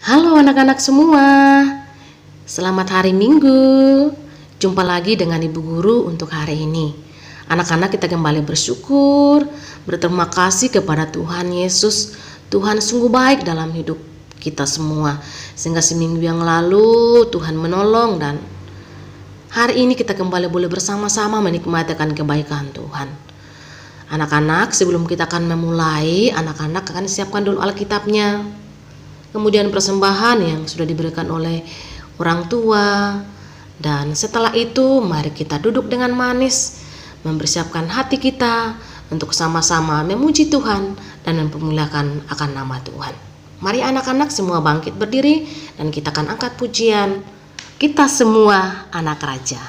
Halo anak-anak semua, selamat hari Minggu. Jumpa lagi dengan Ibu Guru untuk hari ini. Anak-anak, kita kembali bersyukur, berterima kasih kepada Tuhan Yesus. Tuhan sungguh baik dalam hidup kita semua, sehingga seminggu yang lalu Tuhan menolong, dan hari ini kita kembali boleh bersama-sama menikmati akan kebaikan Tuhan. Anak-anak, sebelum kita akan memulai, anak-anak akan siapkan dulu Alkitabnya, kemudian persembahan yang sudah diberikan oleh orang tua, dan setelah itu mari kita duduk dengan manis, mempersiapkan hati kita untuk sama-sama memuji Tuhan dan mempermuliakan akan nama Tuhan. Mari anak-anak semua bangkit berdiri dan kita akan angkat pujian Kita Semua Anak Raja.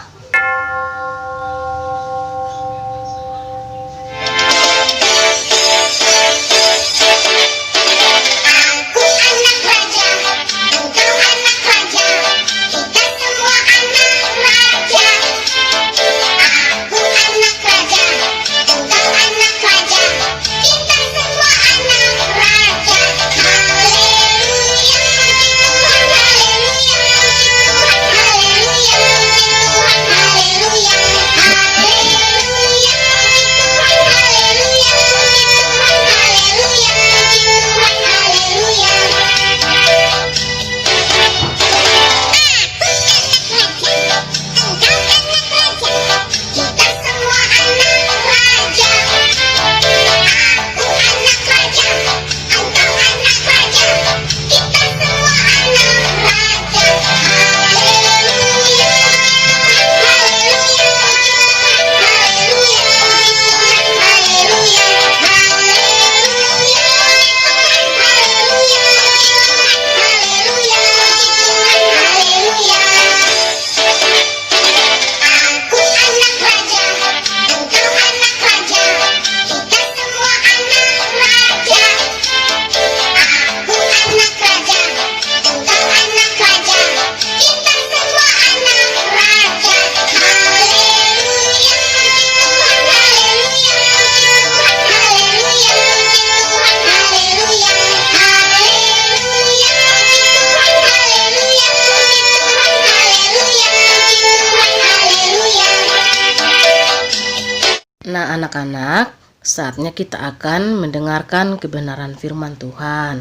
Nah anak-anak, saatnya kita akan mendengarkan kebenaran firman Tuhan.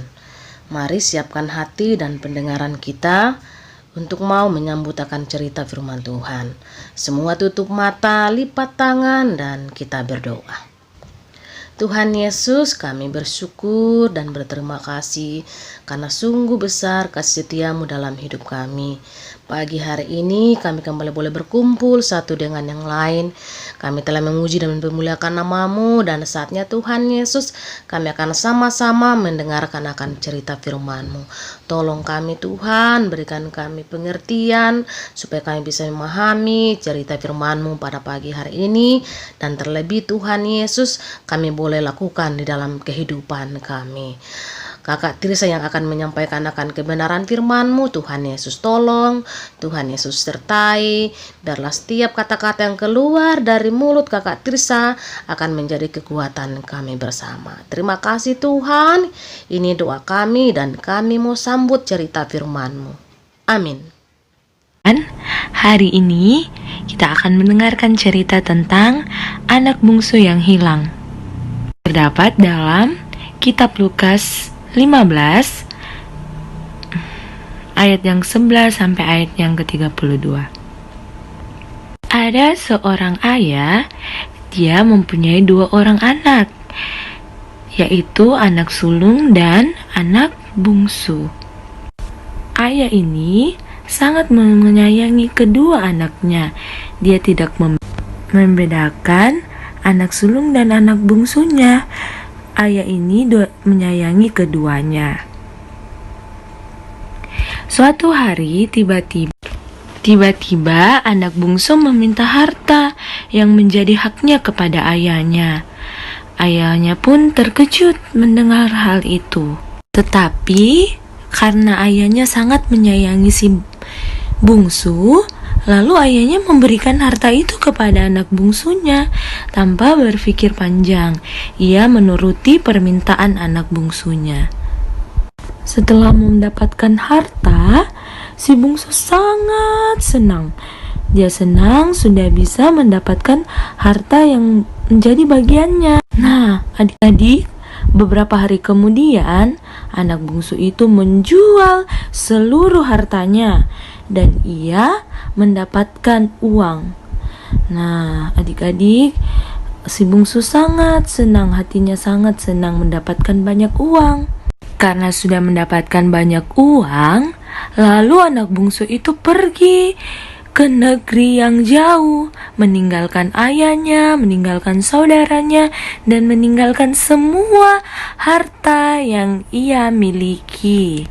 Mari siapkan hati dan pendengaran kita untuk mau menyambut akan cerita firman Tuhan. Semua tutup mata, lipat tangan, dan kita berdoa. Tuhan Yesus, kami bersyukur dan berterima kasih karena sungguh besar kasih setiamu dalam hidup kami. Pagi hari ini kami kembali boleh berkumpul satu dengan yang lain. Kami telah memuji dan mempermuliakan namamu, dan saatnya Tuhan Yesus kami akan sama-sama mendengarkan akan cerita firman-Mu. Tolong kami Tuhan, berikan kami pengertian supaya kami bisa memahami cerita firman-Mu pada pagi hari ini, dan terlebih Tuhan Yesus kami boleh lakukan di dalam kehidupan kami. Kakak Tirsa yang akan menyampaikan akan kebenaran firman-Mu, Tuhan Yesus tolong, Tuhan Yesus sertai, biarlah setiap kata-kata yang keluar dari mulut Kakak Tirsa akan menjadi kekuatan kami bersama. Terima kasih Tuhan, ini doa kami dan kami mau sambut cerita firman-Mu. Amin. Hari ini kita akan mendengarkan cerita tentang anak bungsu yang hilang. Terdapat dalam kitab Lukas 15 ayat yang 11 sampai ayat yang ke-32. Ada seorang ayah, dia mempunyai 2 orang anak, yaitu anak sulung dan anak bungsu. Ayah ini sangat menyayangi kedua anaknya. Dia tidak membedakan anak sulung dan anak bungsunya. Ayah ini menyayangi keduanya. Suatu hari tiba-tiba anak bungsu meminta harta yang menjadi haknya kepada ayahnya. Ayahnya pun terkejut mendengar hal itu. Tetapi karena ayahnya sangat menyayangi si bungsu, lalu ayahnya memberikan harta itu kepada anak bungsunya. Tanpa berpikir panjang, ia menuruti permintaan anak bungsunya. Setelah mendapatkan harta, si bungsu sangat senang. Dia senang sudah bisa mendapatkan harta yang menjadi bagiannya. Nah, adik-adik, beberapa hari kemudian anak bungsu itu menjual seluruh hartanya dan ia mendapatkan uang. Nah, adik-adik, si bungsu sangat senang, hatinya sangat senang mendapatkan banyak uang. Karena sudah mendapatkan banyak uang, lalu anak bungsu itu pergi ke negeri yang jauh, meninggalkan ayahnya, meninggalkan saudaranya, dan meninggalkan semua harta yang ia miliki.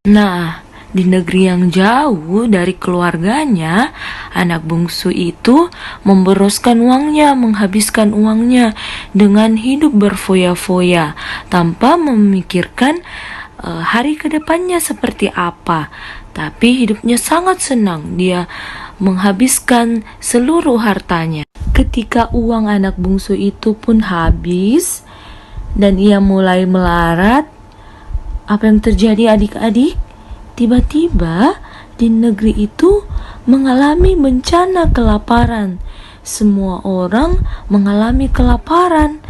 Nah, di negeri yang jauh dari keluarganya, anak bungsu itu memboroskan uangnya, menghabiskan uangnya dengan hidup berfoya-foya tanpa memikirkan hari kedepannya seperti apa. Tapi hidupnya sangat senang, dia menghabiskan seluruh hartanya. Ketika uang anak bungsu itu pun habis dan ia mulai melarat, apa yang terjadi adik-adik? Tiba-tiba di negeri itu mengalami bencana kelaparan. Semua orang mengalami kelaparan,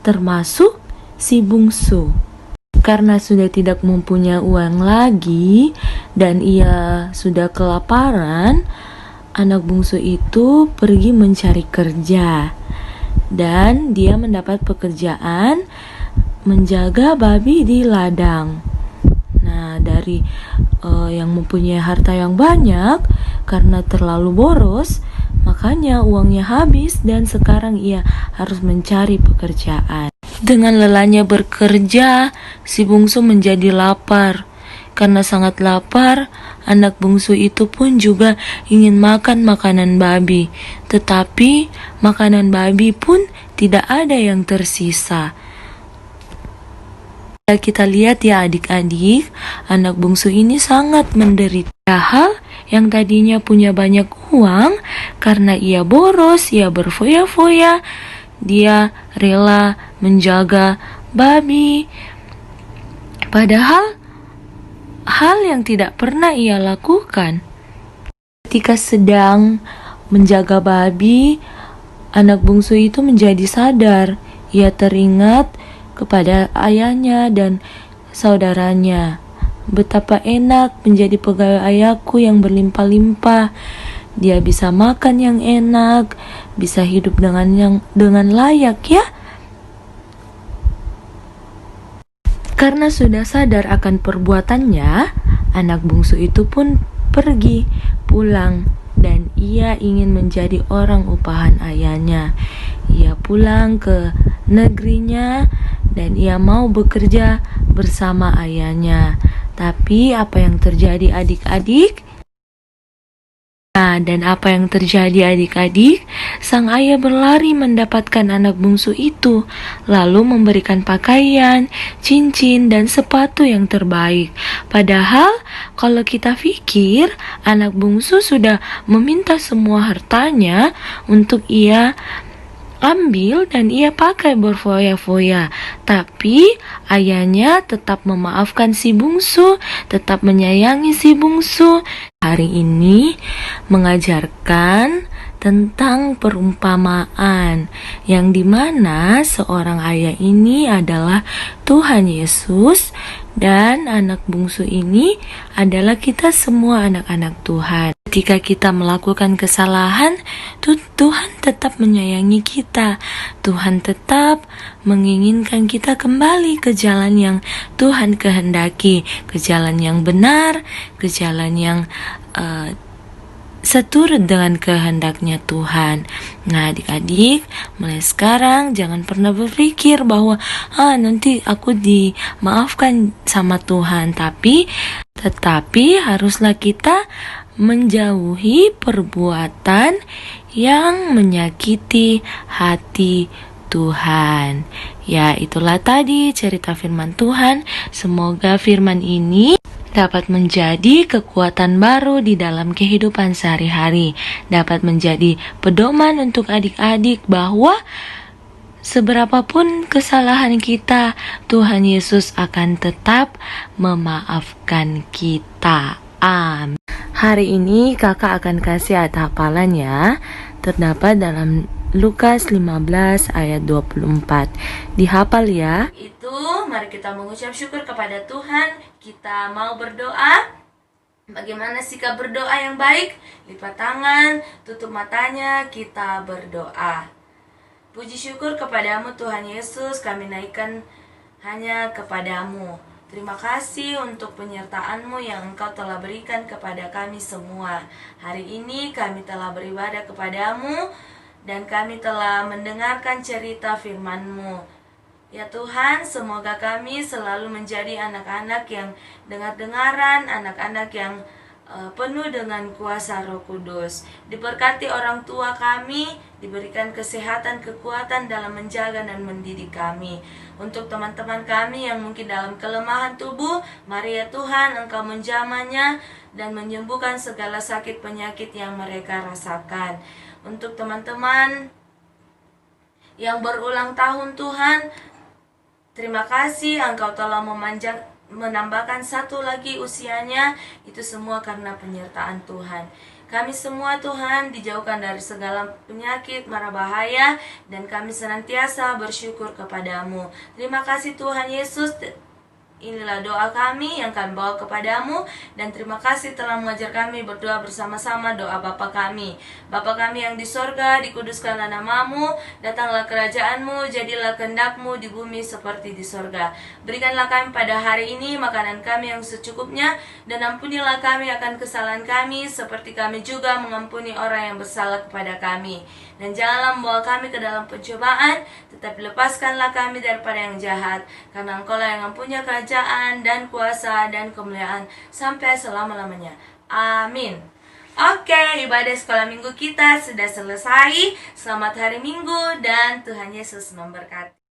termasuk si bungsu. Karena sudah tidak mempunyai uang lagi dan ia sudah kelaparan, anak bungsu itu pergi mencari kerja. Dan dia mendapat pekerjaan menjaga babi di ladang. Nah, dari yang mempunyai harta yang banyak, karena terlalu boros, makanya uangnya habis dan sekarang ia harus mencari pekerjaan. Dengan lelahnya bekerja, si bungsu menjadi lapar. Karena sangat lapar, anak bungsu itu pun juga ingin makan makanan babi. Tetapi makanan babi pun tidak ada yang tersisa. Kita lihat ya adik-adik, anak bungsu ini sangat menderita. Hal yang tadinya punya banyak uang, karena ia boros, ia berfoya-foya, dia rela menjaga babi. Padahal hal yang tidak pernah ia lakukan. Ketika sedang menjaga babi, anak bungsu itu menjadi sadar. Ia teringat kepada ayahnya dan saudaranya. Betapa enak menjadi pegawai ayahku yang berlimpah-limpah. Dia bisa makan yang enak, bisa hidup dengan layak ya. Karena sudah sadar akan perbuatannya, anak bungsu itu pun pergi pulang dan ia ingin menjadi orang upahan ayahnya. Ia pulang ke negerinya dan ia mau bekerja bersama ayahnya. Tapi apa yang terjadi adik-adik? Nah, dan apa yang terjadi adik-adik? Sang ayah berlari mendapatkan anak bungsu itu, lalu memberikan pakaian, cincin, dan sepatu yang terbaik. Padahal, kalau kita pikir, anak bungsu sudah meminta semua hartanya untuk ia ambil dan ia pakai berfoya-foya. Tapi ayahnya tetap memaafkan si bungsu, tetap menyayangi si bungsu. Hari ini mengajarkan tentang perumpamaan yang dimana seorang ayah ini adalah Tuhan Yesus dan anak bungsu ini adalah kita semua anak-anak Tuhan. Ketika kita melakukan kesalahan, Tuhan tetap menyayangi kita. Tuhan tetap menginginkan kita kembali ke jalan yang Tuhan kehendaki, ke jalan yang benar, ke jalan yang seturut dengan kehendaknya Tuhan. Nah adik-adik, mulai sekarang jangan pernah berpikir bahwa nanti aku dimaafkan sama Tuhan. Tetapi haruslah kita menjauhi perbuatan yang menyakiti hati Tuhan. Ya, itulah tadi cerita firman Tuhan. Semoga firman ini dapat menjadi kekuatan baru di dalam kehidupan sehari-hari, dapat menjadi pedoman untuk adik-adik bahwa seberapapun kesalahan kita, Tuhan Yesus akan tetap memaafkan kita. Amin. Hari ini kakak akan kasih ayat hafalan ya. Terdapat dalam Lukas 15 ayat 24. Dihafal ya. Itu mari kita mengucap syukur kepada Tuhan. Kita mau berdoa. Bagaimana sikap berdoa yang baik? Lipat tangan, tutup matanya, kita berdoa. Puji syukur kepadamu Tuhan Yesus, kami naikkan hanya kepadamu. Terima kasih untuk penyertaan-Mu yang Engkau telah berikan kepada kami semua. Hari ini kami telah beribadah kepadamu dan kami telah mendengarkan cerita firman-Mu. Ya Tuhan, semoga kami selalu menjadi anak-anak yang dengar-dengaran, anak-anak yang penuh dengan kuasa Roh Kudus. Diberkati orang tua kami, diberikan kesehatan, kekuatan dalam menjaga dan mendidik kami. Untuk teman-teman kami yang mungkin dalam kelemahan tubuh, mari ya Tuhan Engkau menjamahnya dan menyembuhkan segala sakit penyakit yang mereka rasakan. Untuk teman-teman yang berulang tahun Tuhan, terima kasih Engkau telah menambahkan satu lagi usianya. Itu semua karena penyertaan Tuhan. Kami semua Tuhan dijauhkan dari segala penyakit, mara bahaya, dan kami senantiasa bersyukur kepadamu. Terima kasih Tuhan Yesus. Inilah doa kami yang kami bawa kepadamu, dan terima kasih telah mengajar kami berdoa bersama-sama doa Bapa kami. Bapa kami yang di sorga, dikuduskanlah namamu, datanglah kerajaanmu, jadilah kehendakmu di bumi seperti di sorga. Berikanlah kami pada hari ini makanan kami yang secukupnya, dan ampunilah kami akan kesalahan kami, seperti kami juga mengampuni orang yang bersalah kepada kami. Dan janganlah membawa kami ke dalam pencobaan, tetapi lepaskanlah kami daripada yang jahat, karena Engkau-lah yang mempunyai kerajaan dan kuasa dan kemuliaan sampai selama-lamanya. Amin. Oke, ibadah sekolah minggu kita sudah selesai. Selamat hari Minggu dan Tuhan Yesus memberkati.